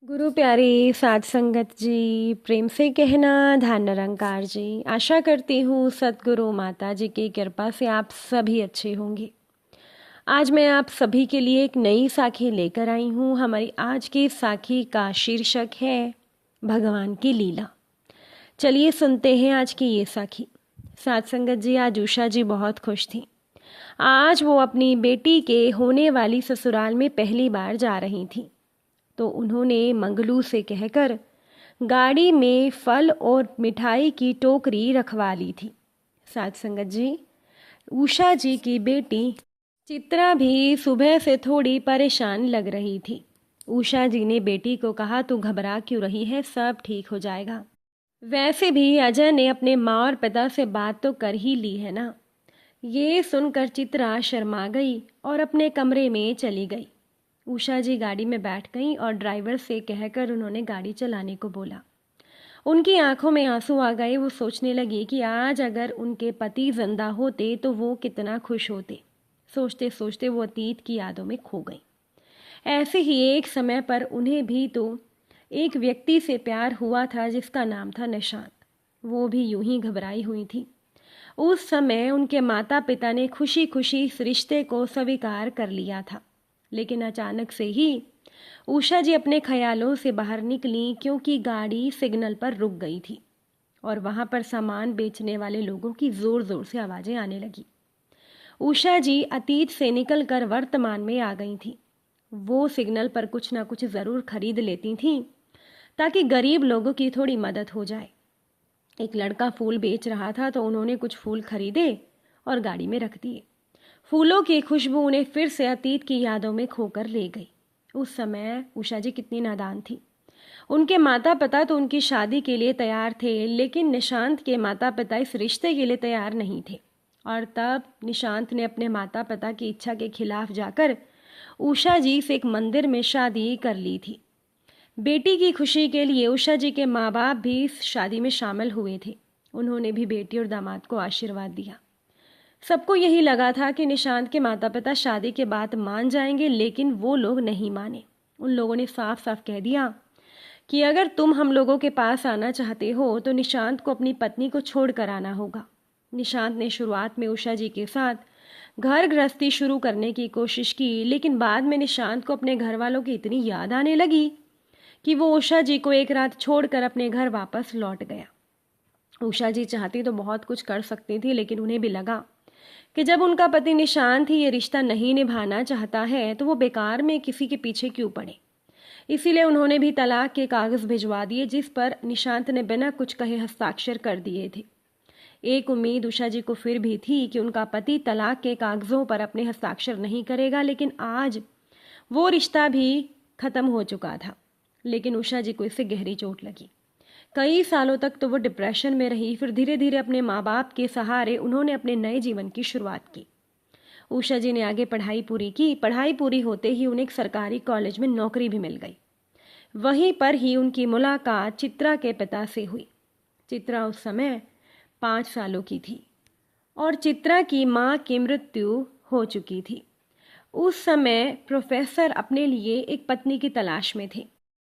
गुरु प्यारी साध संगत जी, प्रेम से कहना धन निरंकार जी। आशा करती हूँ सतगुरु माता जी की कृपा से आप सभी अच्छे होंगे। आज मैं आप सभी के लिए एक नई साखी लेकर आई हूँ। हमारी आज की साखी का शीर्षक है भगवान की लीला। चलिए सुनते हैं आज की ये साखी। साध संगत जी, आज उषा जी बहुत खुश थी। आज वो अपनी बेटी के होने वाली ससुराल में पहली बार जा रही थी, तो उन्होंने मंगलू से कहकर गाड़ी में फल और मिठाई की टोकरी रखवा ली थी। साथ संगत जी, उषा जी की बेटी चित्रा भी सुबह से थोड़ी परेशान लग रही थी। उषा जी ने बेटी को कहा, तू घबरा क्यों रही है, सब ठीक हो जाएगा। वैसे भी अजय ने अपने माँ और पिता से बात तो कर ही ली है ना। ये सुनकर चित्रा शर्मा गई और अपने कमरे में चली गई। उषा जी गाड़ी में बैठ गईं और ड्राइवर से कहकर उन्होंने गाड़ी चलाने को बोला। उनकी आंखों में आंसू आ गए। वो सोचने लगी कि आज अगर उनके पति जिंदा होते तो वो कितना खुश होते। सोचते सोचते वो अतीत की यादों में खो गई। ऐसे ही एक समय पर उन्हें भी तो एक व्यक्ति से प्यार हुआ था जिसका नाम था निशांत। वो भी यूं ही घबराई हुई थी। उस समय उनके माता पिता ने खुशी खुशी इस रिश्ते को स्वीकार कर लिया था, लेकिन अचानक से ही उषा जी अपने ख्यालों से बाहर निकली, क्योंकि गाड़ी सिग्नल पर रुक गई थी और वहां पर सामान बेचने वाले लोगों की जोर जोर से आवाजें आने लगी। उषा जी अतीत से निकलकर वर्तमान में आ गई थी। वो सिग्नल पर कुछ ना कुछ जरूर खरीद लेती थी ताकि गरीब लोगों की थोड़ी मदद हो जाए। एक लड़का फूल बेच रहा था, तो उन्होंने कुछ फूल खरीदे और गाड़ी में रख दिए। फूलों की खुशबू उन्हें फिर से अतीत की यादों में खोकर ले गई। उस समय उषा जी कितनी नादान थी। उनके माता पिता तो उनकी शादी के लिए तैयार थे, लेकिन निशांत के माता पिता इस रिश्ते के लिए तैयार नहीं थे। और तब निशांत ने अपने माता पिता की इच्छा के खिलाफ जाकर उषा जी से एक मंदिर में शादी कर ली थी। बेटी की खुशी के लिए उषा जी के माँ बाप भी इस शादी में शामिल हुए थे। उन्होंने भी बेटी और दामाद को आशीर्वाद दिया। सबको यही लगा था कि निशांत के माता पिता शादी के बाद मान जाएंगे, लेकिन वो लोग नहीं माने। उन लोगों ने साफ साफ कह दिया कि अगर तुम हम लोगों के पास आना चाहते हो तो निशांत को अपनी पत्नी को छोड़ कर आना होगा। निशांत ने शुरुआत में उषा जी के साथ घर गृहस्थी शुरू करने की कोशिश की, लेकिन बाद में निशांत को अपने घर वालों की इतनी याद आने लगी कि वो उषा जी को एक रात छोड़कर अपने घर वापस लौट गया। उषा जी चाहती तो बहुत कुछ कर सकती थी, लेकिन उन्हें भी लगा कि जब उनका पति निशांत ही ये रिश्ता नहीं निभाना चाहता है तो वो बेकार में किसी के पीछे क्यों पड़े। इसीलिए उन्होंने भी तलाक के कागज भिजवा दिए, जिस पर निशांत ने बिना कुछ कहे हस्ताक्षर कर दिए थे। एक उम्मीद उषा जी को फिर भी थी कि उनका पति तलाक के कागजों पर अपने हस्ताक्षर नहीं करेगा, लेकिन आज वो रिश्ता भी खत्म हो चुका था। लेकिन उषा जी को इससे गहरी चोट लगी। कई सालों तक तो वो डिप्रेशन में रही। फिर धीरे धीरे अपने माँ बाप के सहारे उन्होंने अपने नए जीवन की शुरुआत की। उषा जी ने आगे पढ़ाई पूरी की। पढ़ाई पूरी होते ही उन्हें एक सरकारी कॉलेज में नौकरी भी मिल गई। वहीं पर ही उनकी मुलाकात चित्रा के पिता से हुई। चित्रा उस समय 5 सालों की थी और चित्रा की माँ की मृत्यु हो चुकी थी। उस समय प्रोफेसर अपने लिए एक पत्नी की तलाश में थे।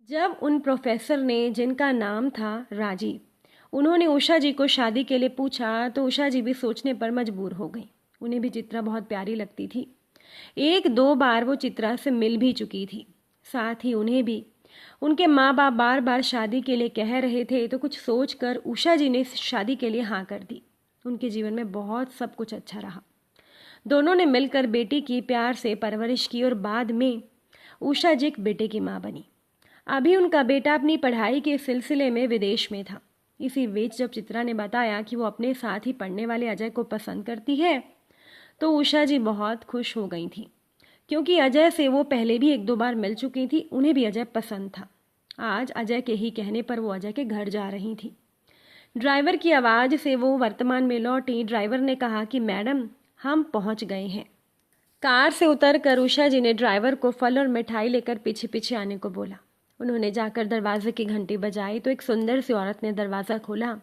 जब उन प्रोफेसर ने, जिनका नाम था राजीव, उन्होंने उषा जी को शादी के लिए पूछा, तो उषा जी भी सोचने पर मजबूर हो गई। उन्हें भी चित्रा बहुत प्यारी लगती थी। 1-2 बार वो चित्रा से मिल भी चुकी थी। साथ ही उन्हें भी उनके माँ बाप बार बार शादी के लिए कह रहे थे, तो कुछ सोचकर उषा जी ने शादी के लिए हाँ कर दी। उनके जीवन में बहुत सब कुछ अच्छा रहा। दोनों ने मिलकर बेटी की प्यार से परवरिश की और बाद में उषा जी एक बेटे की माँ बनी। अभी उनका बेटा अपनी पढ़ाई के सिलसिले में विदेश में था। इसी बीच जब चित्रा ने बताया कि वो अपने साथ ही पढ़ने वाले अजय को पसंद करती है, तो उषा जी बहुत खुश हो गई थी, क्योंकि अजय से वो पहले भी 1-2 बार मिल चुकी थी। उन्हें भी अजय पसंद था। आज अजय के ही कहने पर वो अजय के घर जा रही थी। ड्राइवर की आवाज़ से वो वर्तमान में लौटी। ड्राइवर ने कहा कि मैडम, हम पहुंच गए हैं। कार से उतरकर उषा जी ने ड्राइवर को फल और मिठाई लेकर पीछे पीछे आने को बोला। उन्होंने जाकर दरवाजे की घंटी बजाई तो एक सुंदर सी औरत ने दरवाज़ा खोला।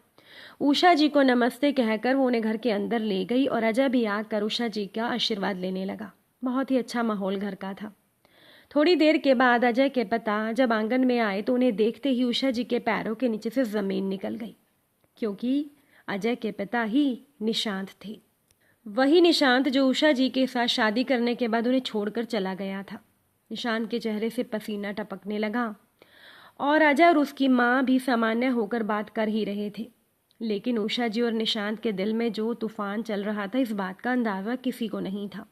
उषा जी को नमस्ते कहकर वो उन्हें घर के अंदर ले गई और अजय भी आकर उषा जी का आशीर्वाद लेने लगा। बहुत ही अच्छा माहौल घर का था। थोड़ी देर के बाद अजय के पिता जब आंगन में आए तो उन्हें देखते ही उषा जी के पैरों के नीचे से ज़मीन निकल गई, क्योंकि अजय के पिता ही निशांत थे। वही निशांत जो उषा जी के साथ शादी करने के बाद उन्हें छोड़कर चला गया था। निशांत के चेहरे से पसीना टपकने लगा और अजय और उसकी माँ भी सामान्य होकर बात कर ही रहे थे, लेकिन उषा जी और निशांत के दिल में जो तूफान चल रहा था इस बात का अंदाज़ा किसी को नहीं था।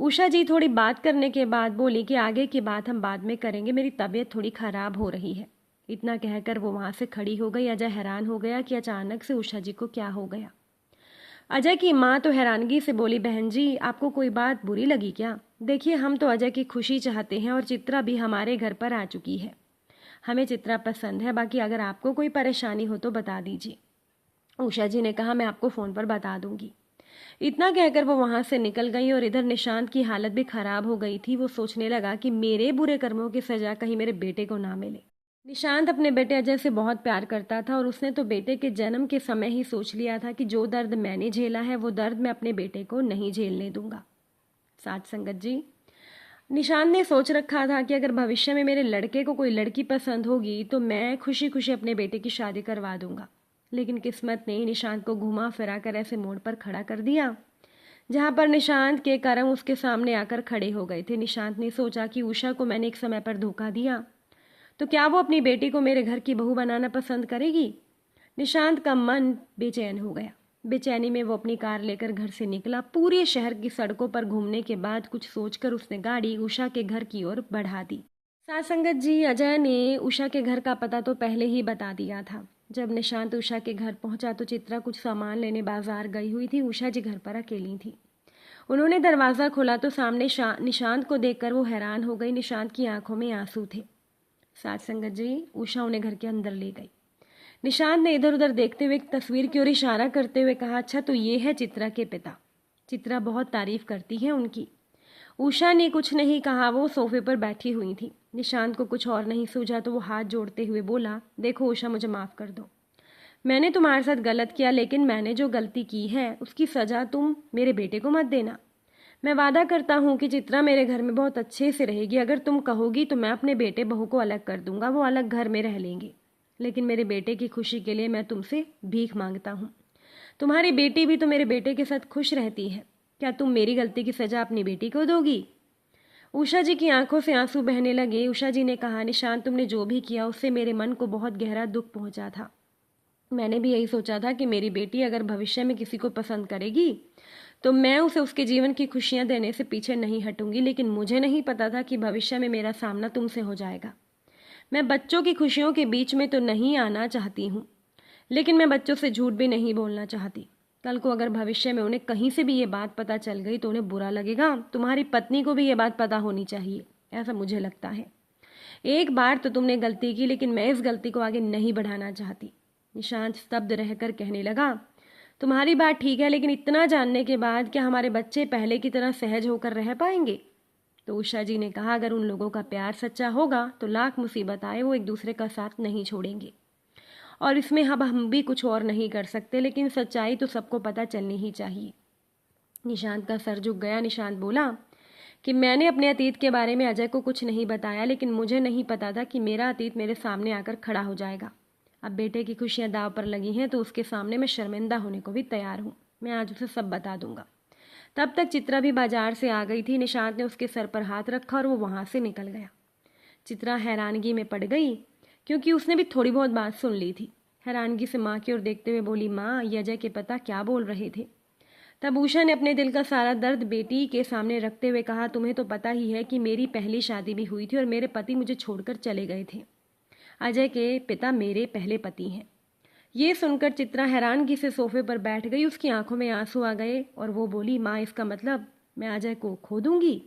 उषा जी थोड़ी बात करने के बाद बोली कि आगे की बात हम बाद में करेंगे, मेरी तबीयत थोड़ी ख़राब हो रही है। इतना कहकर वो वहाँ से खड़ी हो गई। अजय हैरान हो गया कि अचानक से उषा जी को क्या हो गया। अजय की माँ तो हैरानगी से बोली, बहन जी आपको कोई बात बुरी लगी क्या? देखिए हम तो अजय की खुशी चाहते हैं और चित्रा भी हमारे घर पर आ चुकी है। हमें चित्रा पसंद है, बाकी अगर आपको कोई परेशानी हो तो बता दीजिए। उषा जी ने कहा, मैं आपको फ़ोन पर बता दूंगी। इतना कहकर वो वहाँ से निकल गई और इधर निशांत की हालत भी ख़राब हो गई थी। वो सोचने लगा कि मेरे बुरे कर्मों की सज़ा कहीं मेरे बेटे को ना मिले। निशांत अपने बेटे अजय से बहुत प्यार करता था और उसने तो बेटे के जन्म के समय ही सोच लिया था कि जो दर्द मैंने झेला है वो दर्द मैं अपने बेटे को नहीं झेलने दूंगा। साथ संगत जी, निशांत ने सोच रखा था कि अगर भविष्य में मेरे लड़के को कोई लड़की पसंद होगी तो मैं खुशी खुशी अपने बेटे की शादी करवा दूंगा। लेकिन किस्मत ने निशांत को घुमा फिरा कर ऐसे मोड़ पर खड़ा कर दिया जहाँ पर निशांत के कर्म उसके सामने आकर खड़े हो गए थे। निशांत ने सोचा कि उषा को मैंने एक समय पर धोखा दिया तो क्या वो अपनी बेटी को मेरे घर की बहू बनाना पसंद करेगी? निशांत का मन बेचैन हो गया। बेचैनी में वो अपनी कार लेकर घर से निकला। पूरे शहर की सड़कों पर घूमने के बाद कुछ सोचकर उसने गाड़ी उषा के घर की ओर बढ़ा दी। साथ संगत जी, अजय ने उषा के घर का पता तो पहले ही बता दिया था। जब निशांत उषा के घर पहुंचा तो चित्रा कुछ सामान लेने बाजार गई हुई थी। उषा जी घर पर अकेली थी। उन्होंने दरवाज़ा खोला तो सामने निशांत को देखकर वो हैरान हो गई। निशांत की आंखों में आंसू थे। साथ संगत जी, उषा उन्हें घर के अंदर ले गई। निशांत ने इधर उधर देखते हुए एक तस्वीर की ओर इशारा करते हुए कहा, अच्छा तो ये है चित्रा के पिता। चित्रा बहुत तारीफ करती है उनकी। उषा ने कुछ नहीं कहा। वो सोफे पर बैठी हुई थी। निशांत को कुछ और नहीं सूझा तो वो हाथ जोड़ते हुए बोला, देखो उषा, मुझे माफ़ कर दो। मैंने तुम्हारे साथ गलत किया, लेकिन मैंने जो गलती की है उसकी सज़ा तुम मेरे बेटे को मत देना। मैं वादा करता हूँ कि चित्रा मेरे घर में बहुत अच्छे से रहेगी। अगर तुम कहोगी तो मैं अपने बेटे बहू को अलग कर दूंगा, वो अलग घर में रह लेंगे। लेकिन मेरे बेटे की खुशी के लिए मैं तुमसे भीख मांगता हूँ। तुम्हारी बेटी भी तो मेरे बेटे के साथ खुश रहती है। क्या तुम मेरी गलती की सज़ा अपनी बेटी को दोगी? उषा जी की आंखों से आंसू बहने लगे। उषा जी ने कहा, निशांत, तुमने जो भी किया उससे मेरे मन को बहुत गहरा दुख पहुंचा था। मैंने भी यही सोचा था कि मेरी बेटी अगर भविष्य में किसी को पसंद करेगी तो मैं उसे उसके जीवन की खुशियां देने से पीछे नहीं हटूंगी, लेकिन मुझे नहीं पता था कि भविष्य में मेरा सामना तुमसे हो जाएगा। मैं बच्चों की खुशियों के बीच में तो नहीं आना चाहती हूँ, लेकिन मैं बच्चों से झूठ भी नहीं बोलना चाहती। कल को अगर भविष्य में उन्हें कहीं से भी ये बात पता चल गई तो उन्हें बुरा लगेगा। तुम्हारी पत्नी को भी ये बात पता होनी चाहिए, ऐसा मुझे लगता है। एक बार तो तुमने गलती की, लेकिन मैं इस गलती को आगे नहीं बढ़ाना चाहती। निशांत स्तब्ध रहकर कहने लगा, तुम्हारी बात ठीक है, लेकिन इतना जानने के बाद क्या हमारे बच्चे पहले की तरह सहज होकर रह पाएंगे? तो उषा जी ने कहा, अगर उन लोगों का प्यार सच्चा होगा तो लाख मुसीबत आए वो एक दूसरे का साथ नहीं छोड़ेंगे। और इसमें अब हम भी कुछ और नहीं कर सकते, लेकिन सच्चाई तो सबको पता चलनी ही चाहिए। निशांत का सर झुक गया। निशांत बोला कि मैंने अपने अतीत के बारे में अजय को कुछ नहीं बताया, लेकिन मुझे नहीं पता था कि मेरा अतीत मेरे सामने आकर खड़ा हो जाएगा। अब बेटे की खुशियां दाव पर लगी हैं तो उसके सामने मैं शर्मिंदा होने को भी तैयार हूँ। मैं आज उसे सब बता दूंगा। तब तक चित्रा भी बाजार से आ गई थी। निशांत ने उसके सर पर हाथ रखा और वो वहाँ से निकल गया। चित्रा हैरानगी में पड़ गई, क्योंकि उसने भी थोड़ी बहुत बात सुन ली थी। हैरानगी से माँ की ओर देखते हुए बोली, माँ, ये अजय के पिता क्या बोल रहे थे? तब उषा ने अपने दिल का सारा दर्द बेटी के सामने रखते हुए कहा, तुम्हें तो पता ही है कि मेरी पहली शादी भी हुई थी और मेरे पति मुझे छोड़कर चले गए थे। अजय के पिता मेरे पहले पति हैं। ये सुनकर चित्रा हैरानगी से सोफे पर बैठ गई। उसकी आंखों में आंसू आ गए और वो बोली, माँ, इसका मतलब मैं अजय को खो दूंगी?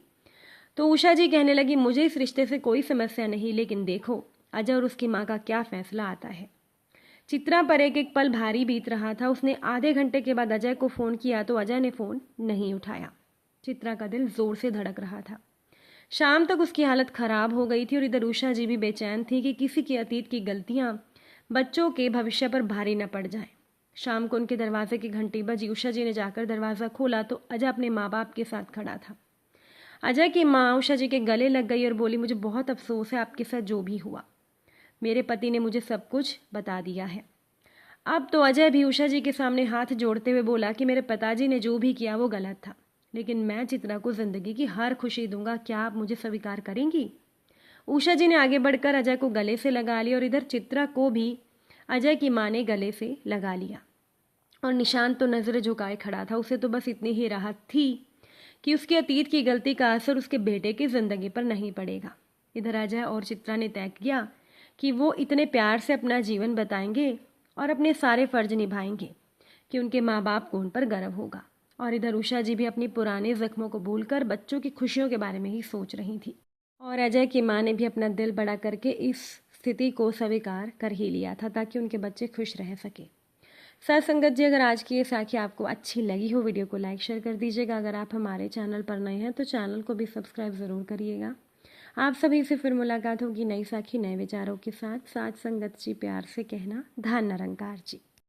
तो उषा जी कहने लगी, मुझे इस रिश्ते से कोई समस्या नहीं, लेकिन देखो अजय और उसकी माँ का क्या फैसला आता है। चित्रा पर एक एक पल भारी बीत रहा था। उसने आधे घंटे के बाद अजय को फ़ोन किया तो अजय ने फ़ोन नहीं उठाया। चित्रा का दिल ज़ोर से धड़क रहा था। शाम तक उसकी हालत ख़राब हो गई थी और इधर उषा जी भी बेचैन थी कि किसी के अतीत की गलतियां बच्चों के भविष्य पर भारी न पड़ जाए। शाम को उनके दरवाजे की घंटी बजी। उषा जी ने जाकर दरवाज़ा खोला तो अजय अपने माँ बाप के साथ खड़ा था। अजय की माँ उषा जी के गले लग गई और बोली, मुझे बहुत अफसोस है आपके साथ जो भी हुआ। मेरे पति ने मुझे सब कुछ बता दिया है। अब तो अजय भी उषा जी के सामने हाथ जोड़ते हुए बोला कि मेरे पिताजी ने जो भी किया वो गलत था, लेकिन मैं चित्रा को जिंदगी की हर खुशी दूंगा। क्या आप मुझे स्वीकार करेंगी? उषा जी ने आगे बढ़कर अजय को गले से लगा लिया और इधर चित्रा को भी अजय की माँ ने गले से लगा लिया। और निशांत तो नजरें झुकाए खड़ा था। उसे तो बस इतनी ही राहत थी कि उसके अतीत की गलती का असर उसके बेटे की जिंदगी पर नहीं पड़ेगा। इधर अजय और चित्रा ने तय किया कि वो इतने प्यार से अपना जीवन बताएंगे और अपने सारे फर्ज निभाएंगे कि उनके माँ बाप को उन पर गर्व होगा। और इधर उषा जी भी अपनी पुराने जख्मों को भूलकर बच्चों की खुशियों के बारे में ही सोच रही थी। और अजय की माँ ने भी अपना दिल बड़ा करके इस स्थिति को स्वीकार कर ही लिया था ताकि उनके बच्चे खुश रह सके। साथ संगत जी, अगर आज की ये साखी आपको अच्छी लगी हो, वीडियो को लाइक शेयर कर दीजिएगा। अगर आप हमारे चैनल पर नए हैं तो चैनल को भी सब्सक्राइब ज़रूर करिएगा। आप सभी से फिर मुलाकात होगी नई साखी नए विचारों के साथ। साथ संगत जी, प्यार से कहना, धन निरंकार जी।